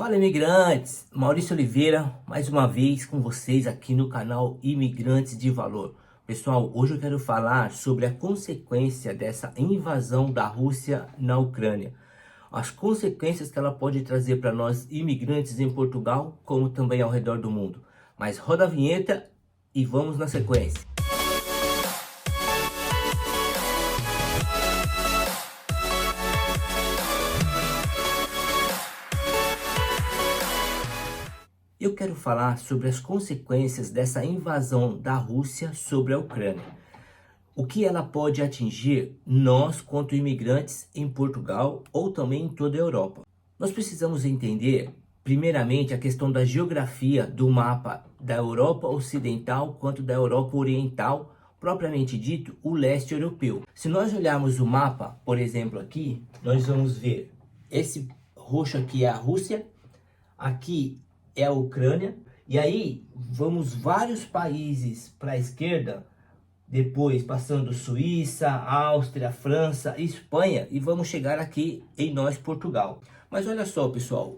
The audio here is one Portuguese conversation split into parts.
Fala, imigrantes! Maurício Oliveira, mais uma vez com vocês aqui no canal Imigrantes de Valor. Pessoal, hoje eu quero falar sobre a consequência dessa invasão da Rússia na Ucrânia. As consequências que ela pode trazer para nós imigrantes em Portugal, como também ao redor do mundo. Mas roda a vinheta e vamos na sequência. Eu quero falar sobre as consequências dessa invasão da Rússia sobre a Ucrânia. O que ela pode atingir nós, quanto imigrantes em Portugal ou também em toda a Europa. Nós precisamos entender, primeiramente, a questão da geografia do mapa da Europa Ocidental quanto da Europa Oriental, propriamente dito, o leste europeu. Se nós olharmos o mapa, por exemplo, aqui, nós vamos ver esse roxo aqui é a Rússia, aqui é a Ucrânia, e aí vamos vários países para a esquerda, depois passando Suíça, Áustria, França, Espanha, e vamos chegar aqui em nós, Portugal. Mas olha só, pessoal,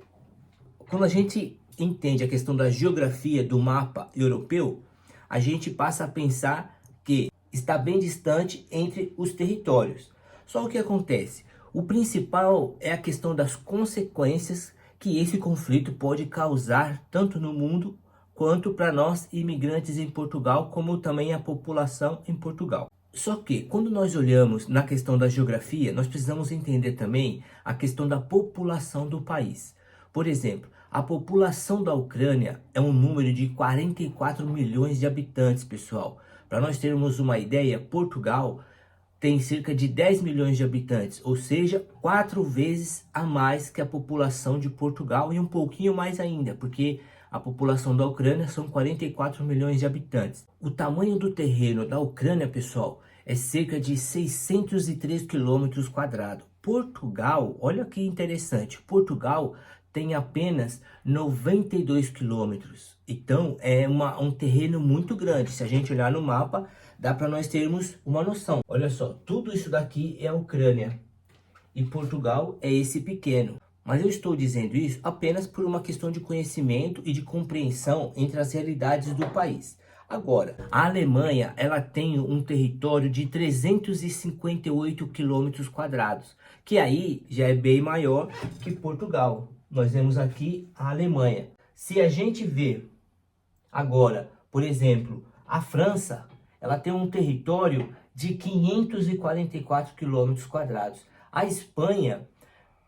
quando a gente entende a questão da geografia do mapa europeu, a gente passa a pensar que está bem distante entre os territórios. Só o que acontece? O principal é a questão das consequências que esse conflito pode causar tanto no mundo quanto para nós imigrantes em Portugal, como também a população em Portugal. Só que quando nós olhamos na questão da geografia, nós precisamos entender também a questão da população do país. Por exemplo, a população da Ucrânia é um número de 44 milhões de habitantes, pessoal. Para nós termos uma ideia, Portugal tem cerca de 10 milhões de habitantes, ou seja, 4 vezes a mais que a população de Portugal e um pouquinho mais ainda, porque a população da Ucrânia são 44 milhões de habitantes. O tamanho do terreno da Ucrânia, pessoal, é cerca de 603 quilômetros quadrados. Portugal, olha que interessante, Portugal tem apenas 92 quilômetros. Então, é um terreno muito grande. Se a gente olhar no mapa, dá para nós termos uma noção. Olha só, tudo isso daqui é a Ucrânia e Portugal é esse pequeno. Mas eu estou dizendo isso apenas por uma questão de conhecimento e de compreensão entre as realidades do país. Agora, a Alemanha, ela tem um território de 358 quilômetros quadrados, que aí já é bem maior que Portugal. Nós vemos aqui a Alemanha. Se a gente vê agora, por exemplo, a França, ela tem um território de 544 quilômetros quadrados. A Espanha,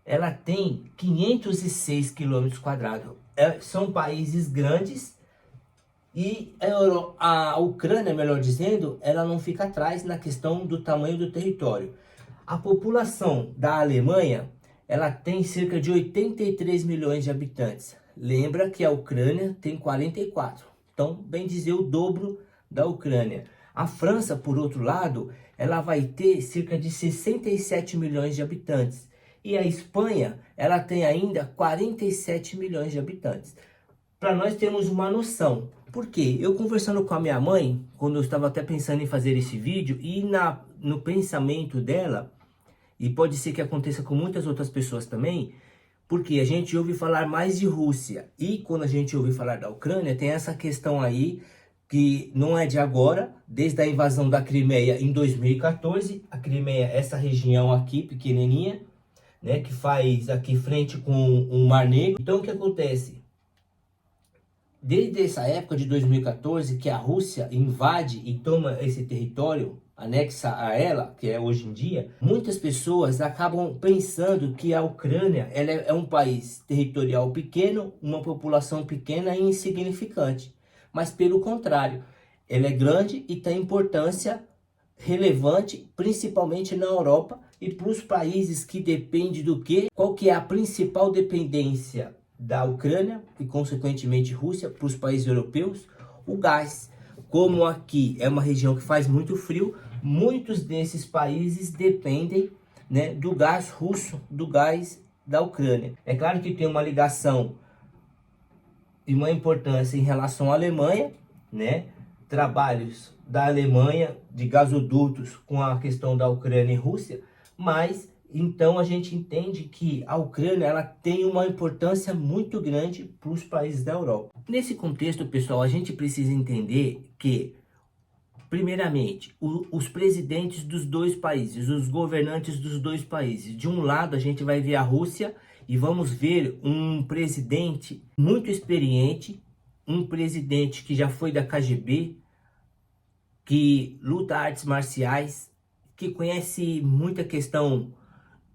ela tem 506 quilômetros quadrados. São países grandes e a Ucrânia, melhor dizendo, ela não fica atrás na questão do tamanho do território. A população da Alemanha, ela tem cerca de 83 milhões de habitantes. Lembra que a Ucrânia tem 44. Então, bem dizer, o dobro da Ucrânia. A França, por outro lado, ela vai ter cerca de 67 milhões de habitantes. E a Espanha, ela tem ainda 47 milhões de habitantes. Para nós termos uma noção. Por quê? Eu conversando com a minha mãe, quando eu estava até pensando em fazer esse vídeo, e no pensamento dela, e pode ser que aconteça com muitas outras pessoas também, porque a gente ouve falar mais de Rússia. E quando a gente ouve falar da Ucrânia, tem essa questão aí, que não é de agora, desde a invasão da Crimeia em 2014. A Crimeia, essa região aqui, pequenininha, né, que faz aqui frente com o Mar Negro. Então, o que acontece? Desde essa época de 2014, que a Rússia invade e toma esse território, anexa a ela, que é hoje em dia, muitas pessoas acabam pensando que a Ucrânia ela é um país territorial pequeno, uma população pequena e insignificante. Mas pelo contrário, ela é grande e tem importância relevante, principalmente na Europa e para os países que dependem do quê? Qual que é a principal dependência da Ucrânia e consequentemente Rússia para os países europeus? O gás. Como aqui é uma região que faz muito frio, muitos desses países dependem, né, do gás russo, do gás da Ucrânia. É claro que tem uma ligação e uma importância em relação à Alemanha, né? Trabalhos da Alemanha de gasodutos com a questão da Ucrânia e Rússia, mas Então a gente entende que a Ucrânia ela tem uma importância muito grande para os países da Europa. Nesse contexto, pessoal, a gente precisa entender que, primeiramente, os presidentes dos dois países, os governantes dos dois países. De um lado, a gente vai ver a Rússia e vamos ver um presidente muito experiente, um presidente que já foi da KGB, que luta artes marciais, que conhece muita questão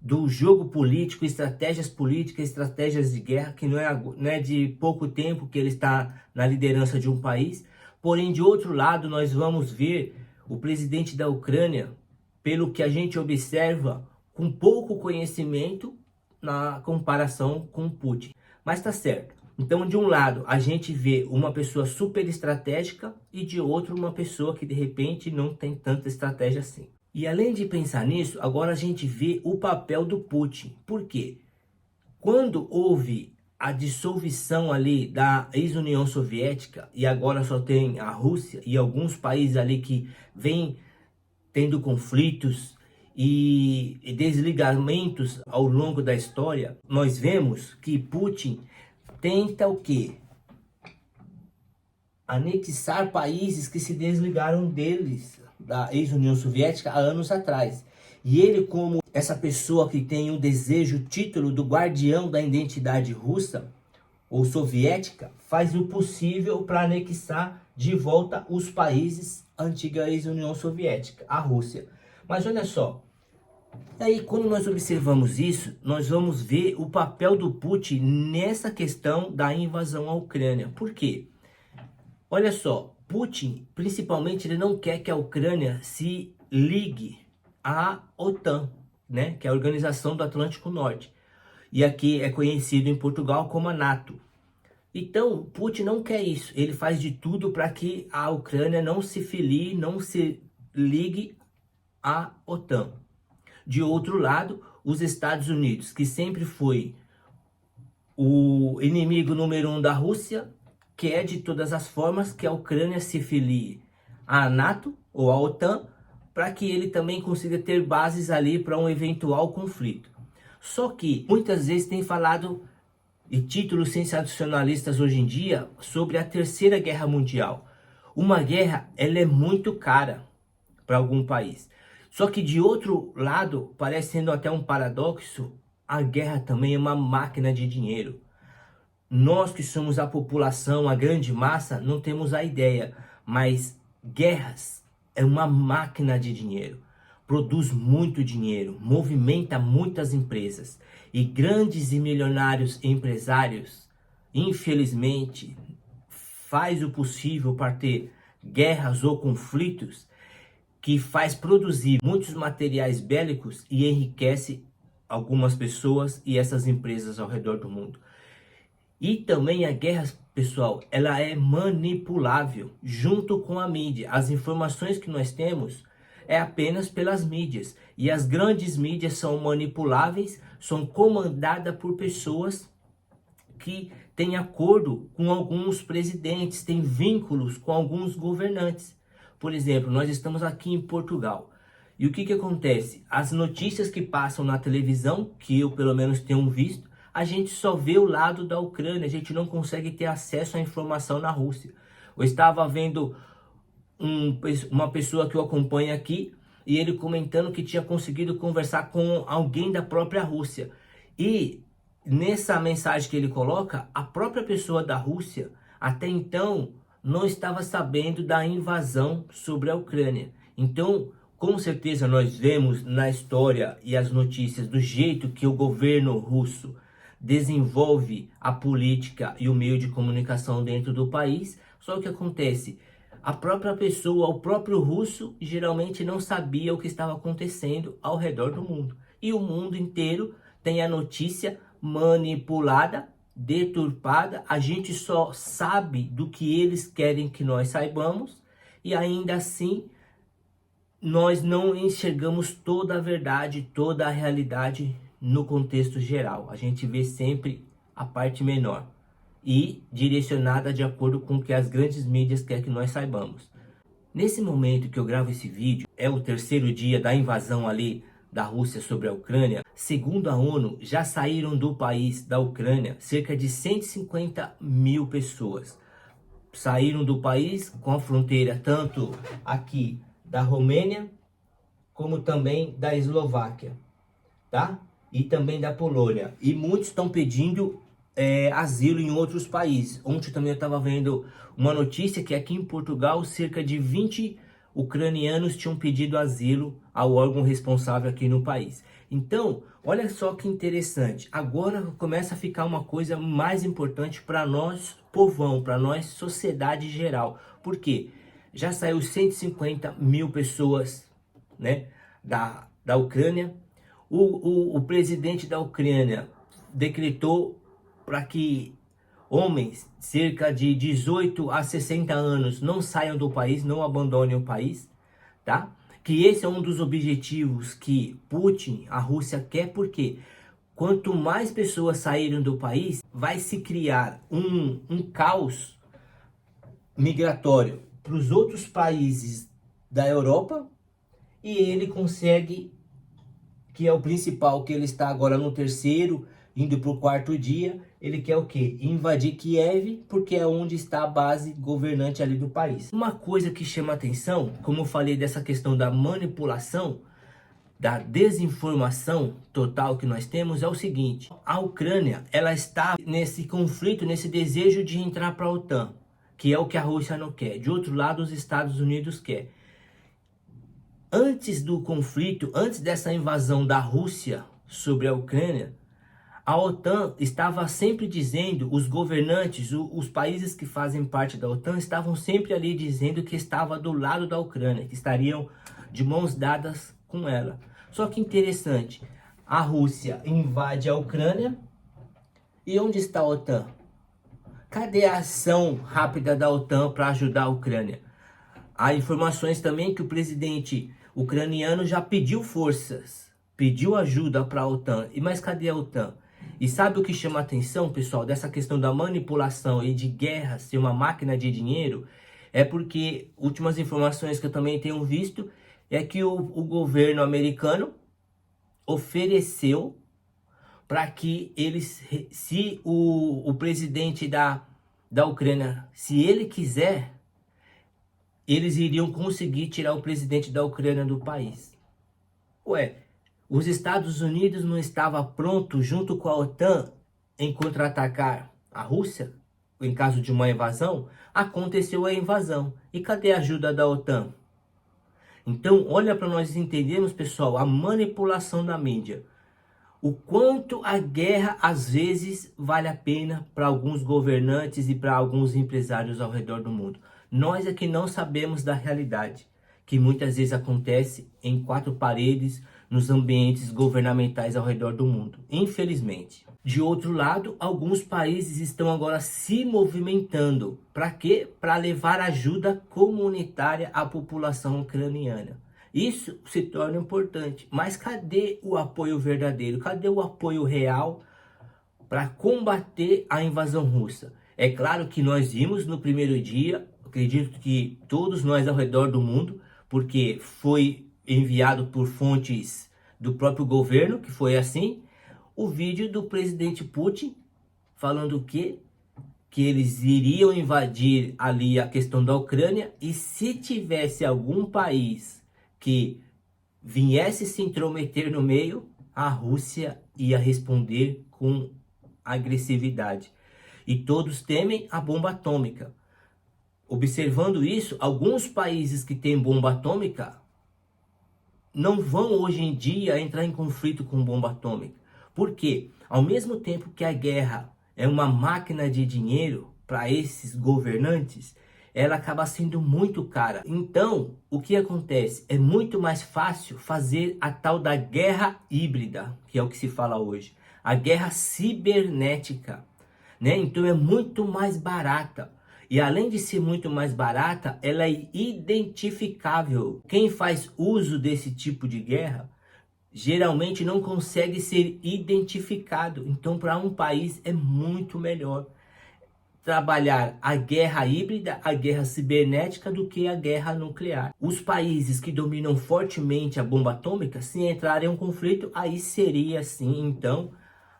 do jogo político, estratégias políticas, estratégias de guerra, que não é de pouco tempo que ele está na liderança de um país. Porém, de outro lado, nós vamos ver o presidente da Ucrânia, pelo que a gente observa, com pouco conhecimento na comparação com Putin. Mas tá certo. Então, de um lado, a gente vê uma pessoa super estratégica e de outro, uma pessoa que de repente não tem tanta estratégia assim. E além de pensar nisso, agora a gente vê o papel do Putin. Por quê? Quando houve a dissolução ali da ex-União Soviética e agora só tem a Rússia e alguns países ali que vêm tendo conflitos e desligamentos ao longo da história, nós vemos que Putin tenta o quê? Anexar países que se desligaram deles, da ex-União Soviética, há anos atrás. E ele, como essa pessoa que tem o desejo, o título do guardião da identidade russa ou soviética, faz o possível para anexar de volta os países antiga ex-União Soviética, a Rússia. Mas olha só, aí quando nós observamos isso, nós vamos ver o papel do Putin nessa questão da invasão à Ucrânia. Por quê? Olha só, Putin, principalmente, ele não quer que a Ucrânia se ligue à OTAN, né? Que é a Organização do Atlântico Norte. E aqui é conhecido em Portugal como a NATO. Então, Putin não quer isso. Ele faz de tudo para que a Ucrânia não se filie, não se ligue à OTAN. De outro lado, os Estados Unidos, que sempre foi o inimigo número 1 da Rússia, quer de todas as formas que a Ucrânia se filie à NATO ou à OTAN, para que ele também consiga ter bases ali para um eventual conflito. Só que muitas vezes tem falado e títulos sensacionalistas hoje em dia sobre a Terceira Guerra Mundial. Uma guerra, ela é muito cara para algum país. Só que de outro lado, parecendo até um paradoxo, a guerra também é uma máquina de dinheiro. Nós que somos a população, a grande massa, não temos a ideia, mas guerras é uma máquina de dinheiro. Produz muito dinheiro, movimenta muitas empresas. E grandes e milionários empresários, infelizmente, faz o possível para ter guerras ou conflitos que faz produzir muitos materiais bélicos e enriquece algumas pessoas e essas empresas ao redor do mundo. E também a guerra, pessoal, ela é manipulável junto com a mídia. As informações que nós temos é apenas pelas mídias. E as grandes mídias são manipuláveis, são comandadas por pessoas que têm acordo com alguns presidentes, têm vínculos com alguns governantes. Por exemplo, nós estamos aqui em Portugal. E o que acontece? As notícias que passam na televisão, que eu pelo menos tenho visto, a gente só vê o lado da Ucrânia, a gente não consegue ter acesso à informação na Rússia. Eu estava vendo uma pessoa que eu acompanho aqui, e ele comentando que tinha conseguido conversar com alguém da própria Rússia. E nessa mensagem que ele coloca, a própria pessoa da Rússia, até então, não estava sabendo da invasão sobre a Ucrânia. Então, com certeza nós vemos na história e as notícias do jeito que o governo russo desenvolve a política e o meio de comunicação dentro do país. Só que acontece, a própria pessoa, o próprio russo, geralmente não sabia o que estava acontecendo ao redor do mundo. E o mundo inteiro tem a notícia manipulada, deturpada. A gente só sabe do que eles querem que nós saibamos. E ainda assim, nós não enxergamos toda a verdade, toda a realidade no contexto geral. A gente vê sempre a parte menor e direcionada de acordo com o que as grandes mídias querem que nós saibamos. Nesse momento que eu gravo esse vídeo, é o terceiro dia da invasão ali da Rússia sobre a Ucrânia, segundo a ONU, já saíram do país da Ucrânia cerca de 150 mil pessoas. Saíram do país com a fronteira tanto aqui da Romênia, como também da Eslováquia, tá? E também da Polônia. E muitos estão pedindo asilo em outros países. Ontem também eu estava vendo uma notícia que aqui em Portugal cerca de 20 ucranianos tinham pedido asilo ao órgão responsável aqui no país. Então, olha só que interessante. Agora começa a ficar uma coisa mais importante para nós, povão, para nós, sociedade geral. Por quê? Já saiu 150 mil pessoas, né, da Ucrânia. O presidente da Ucrânia decretou para que homens cerca de 18 a 60 anos não saiam do país, não abandonem o país, tá? Que esse é um dos objetivos que Putin, a Rússia, quer, porque quanto mais pessoas saírem do país, vai se criar um caos migratório para os outros países da Europa, e ele consegue, que é o principal, que ele está agora no terceiro, indo para o quarto dia, ele quer o quê? Invadir Kiev, porque é onde está a base governante ali do país. Uma coisa que chama atenção, como eu falei dessa questão da manipulação, da desinformação total que nós temos, é o seguinte: a Ucrânia, ela está nesse conflito, nesse desejo de entrar para a OTAN, que é o que a Rússia não quer. De outro lado, os Estados Unidos quer. Antes do conflito, antes dessa invasão da Rússia sobre a Ucrânia, a OTAN estava sempre dizendo, os governantes, os países que fazem parte da OTAN, estavam sempre ali dizendo que estava do lado da Ucrânia, que estariam de mãos dadas com ela. Só que interessante, a Rússia invade a Ucrânia, e onde está a OTAN? Cadê a ação rápida da OTAN para ajudar a Ucrânia? Há informações também que o presidente ucraniano já pediu forças, pediu ajuda para a OTAN. Mas cadê a OTAN? E sabe o que chama a atenção, pessoal, dessa questão da manipulação e de guerra ser uma máquina de dinheiro? É porque últimas informações que eu também tenho visto é que o governo americano ofereceu para que eles, se o presidente da Ucrânia, se ele quiser, eles iriam conseguir tirar o presidente da Ucrânia do país. Ué, os Estados Unidos não estavam prontos, junto com a OTAN, em contra-atacar a Rússia? Em caso de uma invasão, aconteceu a invasão. E cadê a ajuda da OTAN? Então, olha para nós entendermos, pessoal, a manipulação da mídia. O quanto a guerra, às vezes, vale a pena para alguns governantes e para alguns empresários ao redor do mundo. Nós é que não sabemos da realidade, que muitas vezes acontece em quatro paredes, nos ambientes governamentais ao redor do mundo, infelizmente. De outro lado, alguns países estão agora se movimentando. Para quê? Para levar ajuda comunitária à população ucraniana. Isso se torna importante. Mas cadê o apoio verdadeiro? Cadê o apoio real para combater a invasão russa? É claro que nós vimos no primeiro dia, acredito que todos nós ao redor do mundo, porque foi enviado por fontes do próprio governo, que foi assim, o vídeo do presidente Putin falando que eles iriam invadir ali a questão da Ucrânia, e se tivesse algum país que viesse se intrometer no meio, a Rússia ia responder com agressividade. E todos temem a bomba atômica. Observando isso, alguns países que têm bomba atômica não vão hoje em dia entrar em conflito com bomba atômica. Por quê? Ao mesmo tempo que a guerra é uma máquina de dinheiro para esses governantes, ela acaba sendo muito cara. Então, o que acontece? É muito mais fácil fazer a tal da guerra híbrida, que é o que se fala hoje. A guerra cibernética, né? Então é muito mais barata. E além de ser muito mais barata, ela é identificável. Quem faz uso desse tipo de guerra geralmente não consegue ser identificado. Então, para um país é muito melhor. trabalhar a guerra híbrida, a guerra cibernética, do que a guerra nuclear. Os países que dominam fortemente a bomba atômica, se entrarem em um conflito, aí seria sim, então,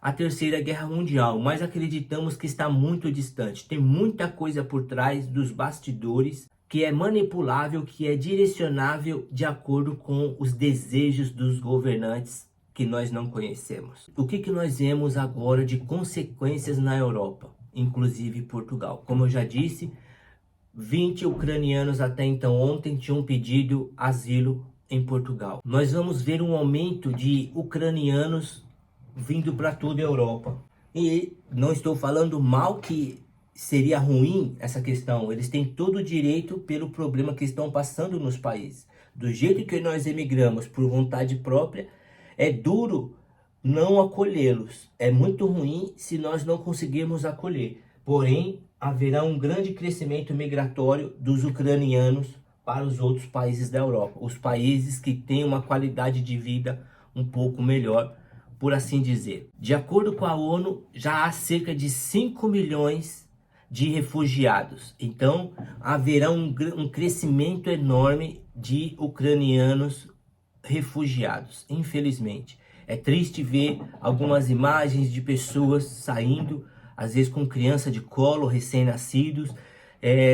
a Terceira Guerra Mundial. Mas acreditamos que está muito distante. Tem muita coisa por trás dos bastidores que é manipulável, que é direcionável de acordo com os desejos dos governantes que nós não conhecemos. O que nós vemos agora de consequências na Europa, inclusive Portugal? Como eu já disse, 20 ucranianos até então ontem tinham pedido asilo em Portugal. Nós vamos ver um aumento de ucranianos vindo para toda a Europa. E não estou falando mal, que seria ruim essa questão. Eles têm todo o direito pelo problema que estão passando nos países. Do jeito que nós emigramos por vontade própria, é duro não acolhê-los. É muito ruim se nós não conseguirmos acolher. Porém, haverá um grande crescimento migratório dos ucranianos para os outros países da Europa. Os países que têm uma qualidade de vida um pouco melhor, por assim dizer. De acordo com a ONU, já há cerca de 5 milhões de refugiados. Então, haverá um crescimento enorme de ucranianos refugiados, infelizmente. É triste ver algumas imagens de pessoas saindo, às vezes com criança de colo, recém-nascidos,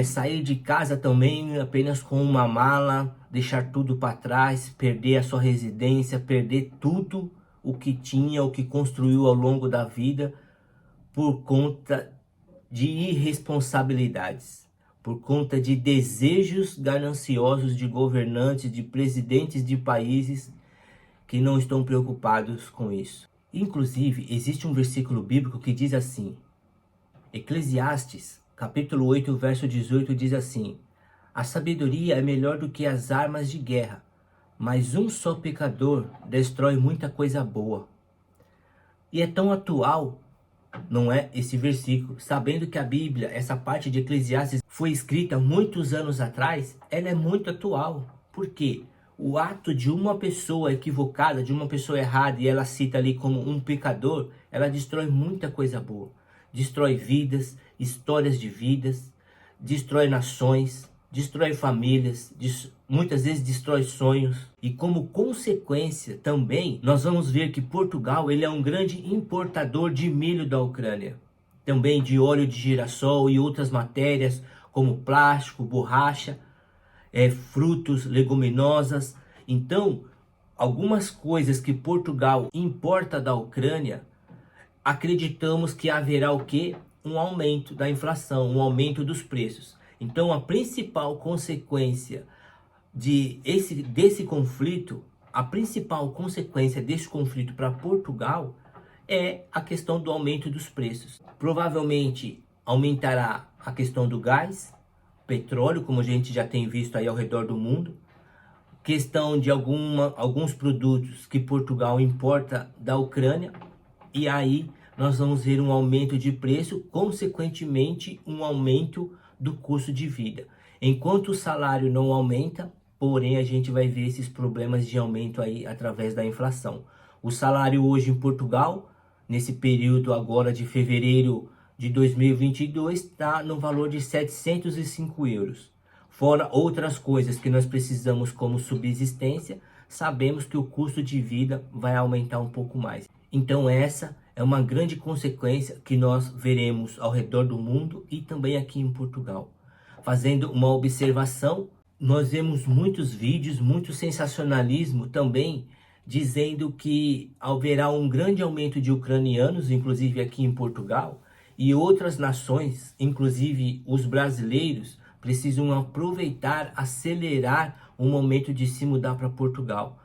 sair de casa também apenas com uma mala, deixar tudo para trás, perder a sua residência, perder tudo o que tinha, o que construiu ao longo da vida, por conta de irresponsabilidades, por conta de desejos gananciosos de governantes, de presidentes de países que não estão preocupados com isso. Inclusive, existe um versículo bíblico que diz assim, Eclesiastes, capítulo 8, verso 18, diz assim: a sabedoria é melhor do que as armas de guerra, mas um só pecador destrói muita coisa boa. E é tão atual, não é, esse versículo, sabendo que a Bíblia, essa parte de Eclesiastes, foi escrita muitos anos atrás, ela é muito atual. Por quê? O ato de uma pessoa equivocada, de uma pessoa errada, e ela cita ali como um pecador, ela destrói muita coisa boa. Destrói vidas, histórias de vidas, destrói nações, destrói famílias, muitas vezes destrói sonhos. E como consequência também, nós vamos ver que Portugal, ele é um grande importador de milho da Ucrânia. Também de óleo de girassol e outras matérias, como plástico, borracha, frutos, leguminosas. Então, algumas coisas que Portugal importa da Ucrânia, acreditamos que haverá o quê? Um aumento da inflação, um aumento dos preços. Então, a principal consequência desse conflito, a principal consequência desse conflito para Portugal é a questão do aumento dos preços. Provavelmente aumentará a questão do gás, petróleo, como a gente já tem visto aí ao redor do mundo, questão de alguns produtos que Portugal importa da Ucrânia, e aí nós vamos ver um aumento de preço, consequentemente um aumento do custo de vida. Enquanto o salário não aumenta, porém a gente vai ver esses problemas de aumento aí através da inflação. O salário hoje em Portugal, nesse período agora de fevereiro de 2022, está no valor de 705 euros. Fora outras coisas que nós precisamos como subsistência, sabemos que o custo de vida vai aumentar um pouco mais. Então essa é uma grande consequência que nós veremos ao redor do mundo e também aqui em Portugal. Fazendo uma observação, nós vemos muitos vídeos, muito sensacionalismo também, dizendo que haverá um grande aumento de ucranianos, inclusive aqui em Portugal, e outras nações, inclusive os brasileiros, precisam aproveitar, acelerar o momento de se mudar para Portugal.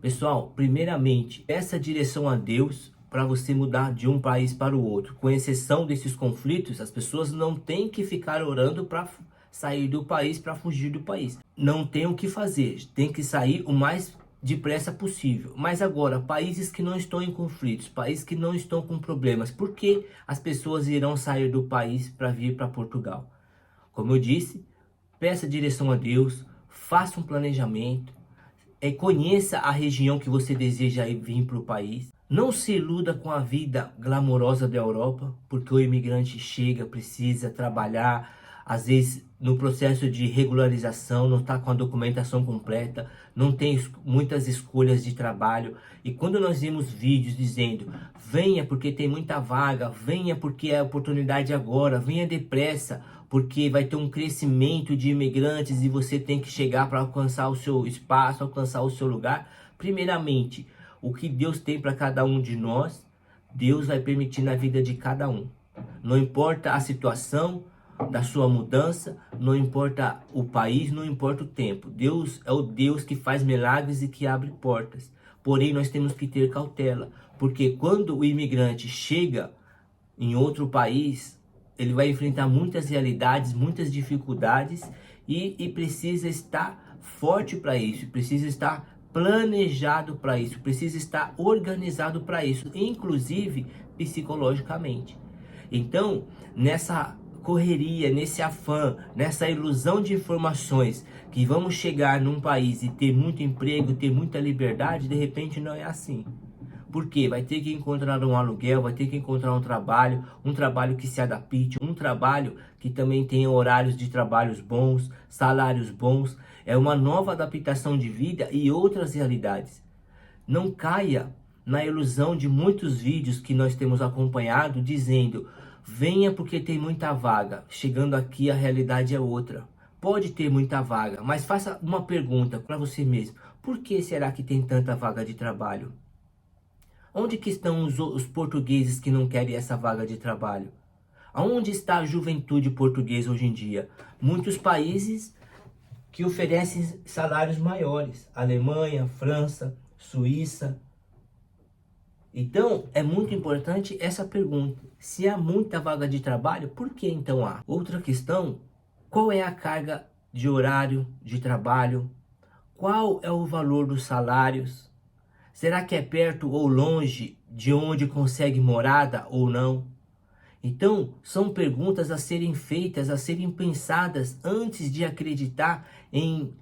Pessoal, primeiramente, peça direção a Deus para você mudar de um país para o outro. Com exceção desses conflitos, as pessoas não têm que ficar orando para sair do país, para fugir do país. Não tem o que fazer, tem que sair o mais depressa possível. Mas agora, países que não estão em conflitos, países que não estão com problemas, por que as pessoas irão sair do país para vir para Portugal? Como eu disse, peça direção a Deus, faça um planejamento, conheça a região que você deseja vir para o país. Não se iluda com a vida glamourosa da Europa, porque o imigrante chega, precisa trabalhar, às vezes no processo de regularização, não está com a documentação completa, não tem muitas escolhas de trabalho. E quando nós vimos vídeos dizendo, venha porque tem muita vaga, venha porque é a oportunidade agora, venha depressa, porque vai ter um crescimento de imigrantes e você tem que chegar para alcançar o seu espaço, alcançar o seu lugar. Primeiramente, o que Deus tem para cada um de nós, Deus vai permitir na vida de cada um. Não importa a situação da sua mudança, não importa o país, não importa o tempo. Deus é o Deus que faz milagres e que abre portas. Porém, nós temos que ter cautela, porque quando o imigrante chega em outro país, ele vai enfrentar muitas realidades, muitas dificuldades e precisa estar forte para isso, precisa estar planejado para isso, precisa estar organizado para isso, inclusive psicologicamente. Então, nessa correria, nesse afã, nessa ilusão de informações, que vamos chegar num país e ter muito emprego, ter muita liberdade, de repente não é assim. Porque vai ter que encontrar um aluguel, vai ter que encontrar um trabalho que se adapte, um trabalho que também tenha horários de trabalhos bons, salários bons. É uma nova adaptação de vida e outras realidades. Não caia na ilusão de muitos vídeos que nós temos acompanhado dizendo, venha porque tem muita vaga. Chegando aqui a realidade é outra. Pode ter muita vaga, mas faça uma pergunta para você mesmo. Por que será que tem tanta vaga de trabalho? Onde que estão os portugueses que não querem essa vaga de trabalho? Aonde está a juventude portuguesa hoje em dia? Muitos países que oferecem salários maiores. Alemanha, França, Suíça. Então, é muito importante essa pergunta. Se há muita vaga de trabalho, por que então há? Outra questão, qual é a carga de horário de trabalho? Qual é o valor dos salários? Será que é perto ou longe de onde consegue morada ou não? Então, são perguntas a serem feitas, a serem pensadas antes de acreditar em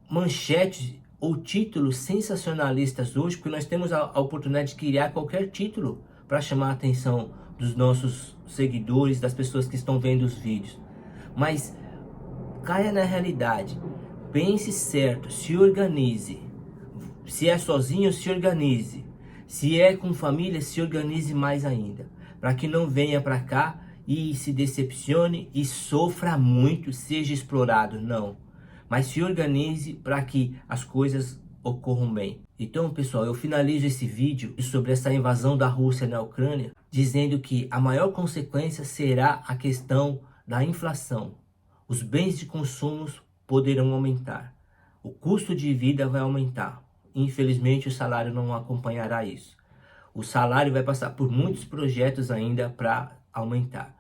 manchetes ou títulos sensacionalistas hoje, porque nós temos a oportunidade de criar qualquer título para chamar a atenção dos nossos seguidores, das pessoas que estão vendo os vídeos. Mas caia na realidade, pense certo, se organize. Se é sozinho, se organize. Se é com família, se organize mais ainda. Para que não venha para cá e se decepcione e sofra muito, seja explorado. Não. Mas se organize para que as coisas ocorram bem. Então, pessoal, eu finalizo esse vídeo sobre essa invasão da Rússia na Ucrânia, dizendo que a maior consequência será a questão da inflação. Os bens de consumo poderão aumentar. O custo de vida vai aumentar. Infelizmente, o salário não acompanhará isso. O salário vai passar por muitos projetos ainda para aumentar.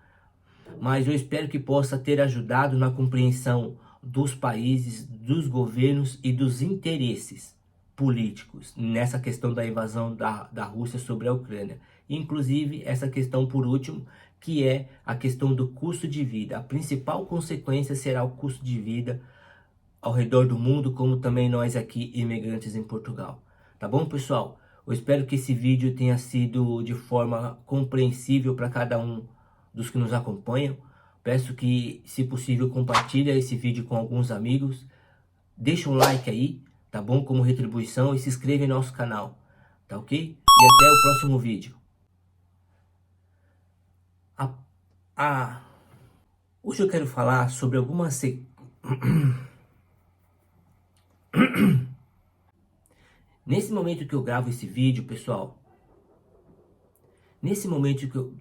Mas eu espero que possa ter ajudado na compreensão dos países, dos governos e dos interesses políticos nessa questão da invasão da Rússia sobre a Ucrânia. Inclusive, essa questão por último, que é a questão do custo de vida. A principal consequência será o custo de vida ao redor do mundo, como também nós aqui, imigrantes em Portugal. Tá bom, pessoal? Eu espero que esse vídeo tenha sido de forma compreensível para cada um dos que nos acompanham. Peço que, se possível, compartilhe esse vídeo com alguns amigos. Deixa um like aí, tá bom? Como retribuição, e se inscreva em nosso canal, tá ok? E até o próximo vídeo. Hoje eu quero falar sobre algumas... Nesse momento que eu gravo esse vídeo, pessoal, nesse momento que eu...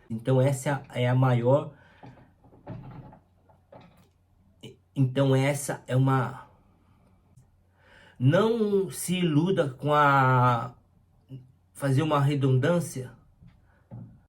Então essa é a maior... Então essa é uma... Não se iluda com a... Fazer uma redundância